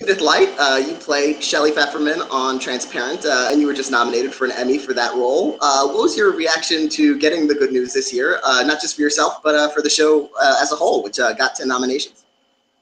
Judith Light, you played Shelley Pfefferman on Transparent, and you were just nominated for an Emmy for that role. What was your reaction to getting the good news this year, not just for yourself, but for the show as a whole, which got 10 nominations?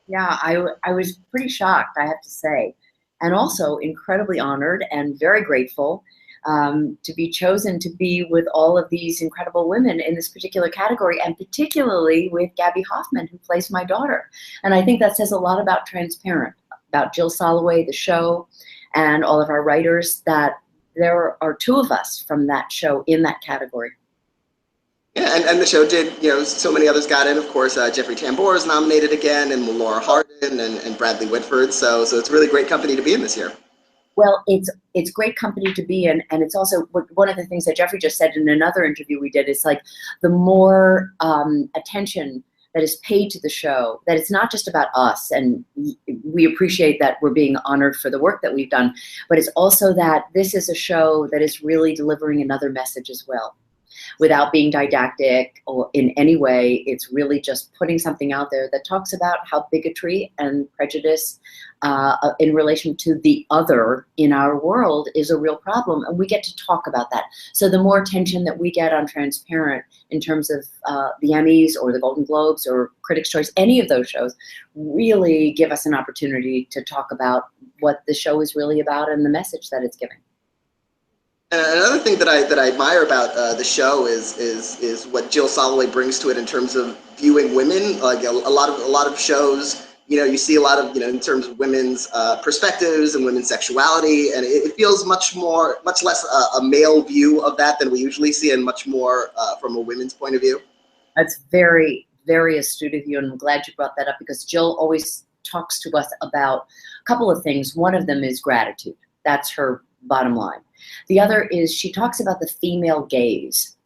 Yeah, I was pretty shocked, I have to say, and also incredibly honored and very grateful to be chosen to be with all of these incredible women in this particular category, and particularly with Gabby Hoffman, who plays my daughter. And I think that says a lot about Transparent, about Jill Soloway, the show, and all of our writers, that there are two of us from that show in that category. Yeah, and the show did, so many others got in. Of course, Jeffrey Tambor is nominated again, and Laura Harden and Bradley Whitford. So it's really great company to be in this year. Well, it's great company to be in, and it's also one of the things that Jeffrey just said in another interview we did. Is like the more attention that is paid to the show, that it's not just about us, and we appreciate that we're being honored for the work that we've done, but it's also that this is a show that is really delivering another message as well. Without being didactic or in any way, it's really just putting something out there that talks about how bigotry and prejudice in relation to the other in our world is a real problem, and we get to talk about that. So the more attention that we get on Transparent in terms of the Emmys or the Golden Globes or Critics' Choice, any of those shows, really give us an opportunity to talk about what the show is really about and the message that it's giving. Another thing that I admire about the show is what Jill Soloway brings to it in terms of viewing women. Like a lot of shows, you see a lot of in terms of women's perspectives and women's sexuality, and it feels much less a male view of that than we usually see, and much more from a women's point of view. That's very, very astute of you, and I'm glad you brought that up, because Jill always talks to us about a couple of things. One of them is gratitude. That's her bottom line. The other is she talks about the female gaze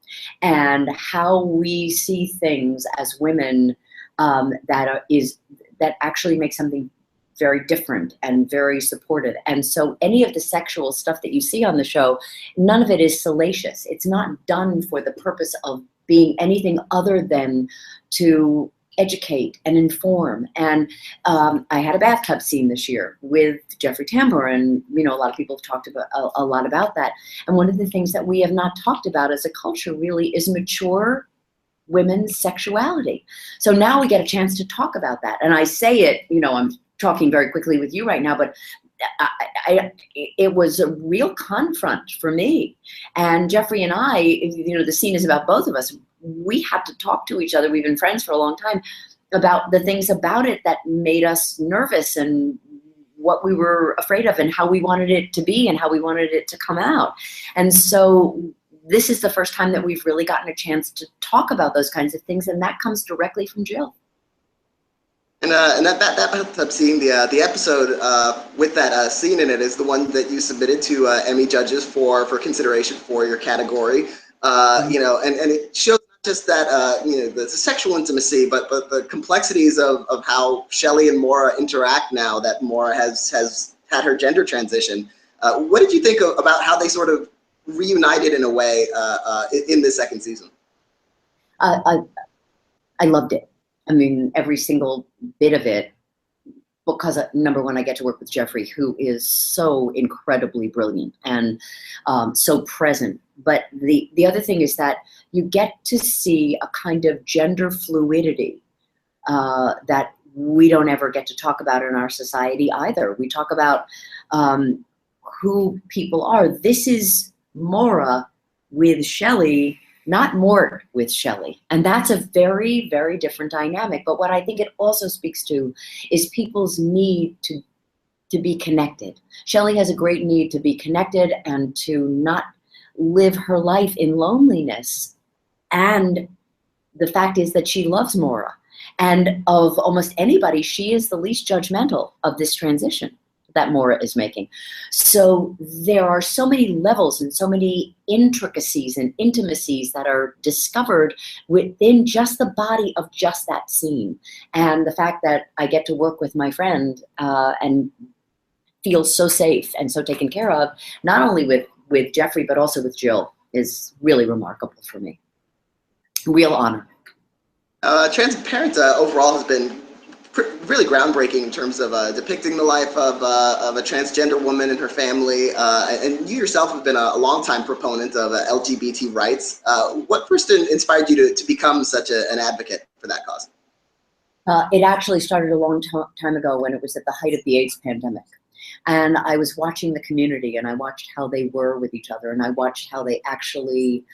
and how we see things as women that actually make something very different and very supportive. And so any of the sexual stuff that you see on the show, none of it is salacious. It's not done for the purpose of being anything other than to educate and inform. And I had a bathtub scene this year with Jeffrey Tambor, and a lot of people have talked about a lot about that. And one of the things that we have not talked about as a culture really is mature women's sexuality. So now we get a chance to talk about that. And I say it, I'm talking very quickly with you right now, but it was a real confront for me. And Jeffrey and I, the scene is about both of us. We had to talk to each other. We've been friends for a long time, about the things about it that made us nervous and what we were afraid of and how we wanted it to be and how we wanted it to come out. And so this is the first time that we've really gotten a chance to talk about those kinds of things, and that comes directly from Jill. And that scene, the episode with that scene in it, is the one that you submitted to Emmy judges for consideration for your category. And it shows not just that the sexual intimacy, but the complexities of how Shelley and Maura interact now that Maura has had her gender transition. What did you think about how they sort of reunited in a way in this second season? I loved it. I mean, every single bit of it, because number one, I get to work with Jeffrey, who is so incredibly brilliant and so present. But the other thing is that you get to see a kind of gender fluidity that we don't ever get to talk about in our society either. We talk about who people are. This is Maura with Shelley, not Mort with Shelley. And that's a very, very different dynamic. But what I think it also speaks to is people's need to be connected. Shelley has a great need to be connected and to not live her life in loneliness. And the fact is that she loves Maura. And of almost anybody, she is the least judgmental of this transition that Maura is making. So there are so many levels and so many intricacies and intimacies that are discovered within just the body of just that scene. And the fact that I get to work with my friend and feel so safe and so taken care of, not only with Jeffrey, but also with Jill, is really remarkable for me. Real honor. Transparent overall has been really groundbreaking in terms of depicting the life of a transgender woman and her family. And you yourself have been a longtime proponent of LGBT rights. What first inspired you to become such an advocate for that cause? It actually started a long time ago when it was at the height of the AIDS pandemic. And I was watching the community, and I watched how they were with each other, and I watched how they actually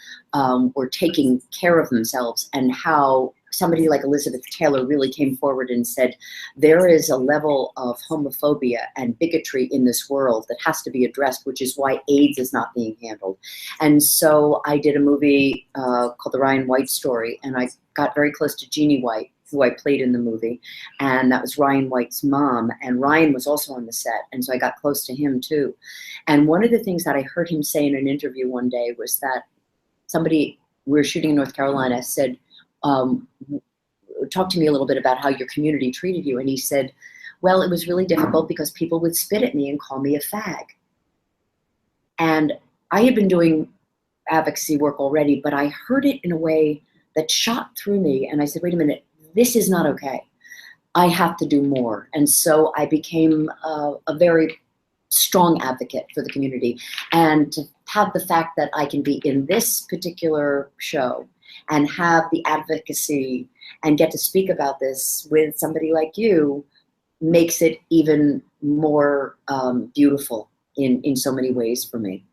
were taking care of themselves, and how somebody like Elizabeth Taylor really came forward and said, there is a level of homophobia and bigotry in this world that has to be addressed, which is why AIDS is not being handled. And so I did a movie called The Ryan White Story, and I got very close to Jeannie White, who I played in the movie, and that was Ryan White's mom, and Ryan was also on the set, and so I got close to him too. And one of the things that I heard him say in an interview one day was that somebody, we were shooting in North Carolina, said, talk to me a little bit about how your community treated you. And he said, well, it was really difficult because people would spit at me and call me a fag. And I had been doing advocacy work already, but I heard it in a way that shot through me, and I said, wait a minute, this is not okay. I have to do more. And so I became a very strong advocate for the community. And to have the fact that I can be in this particular show and have the advocacy and get to speak about this with somebody like you makes it even more beautiful in so many ways for me.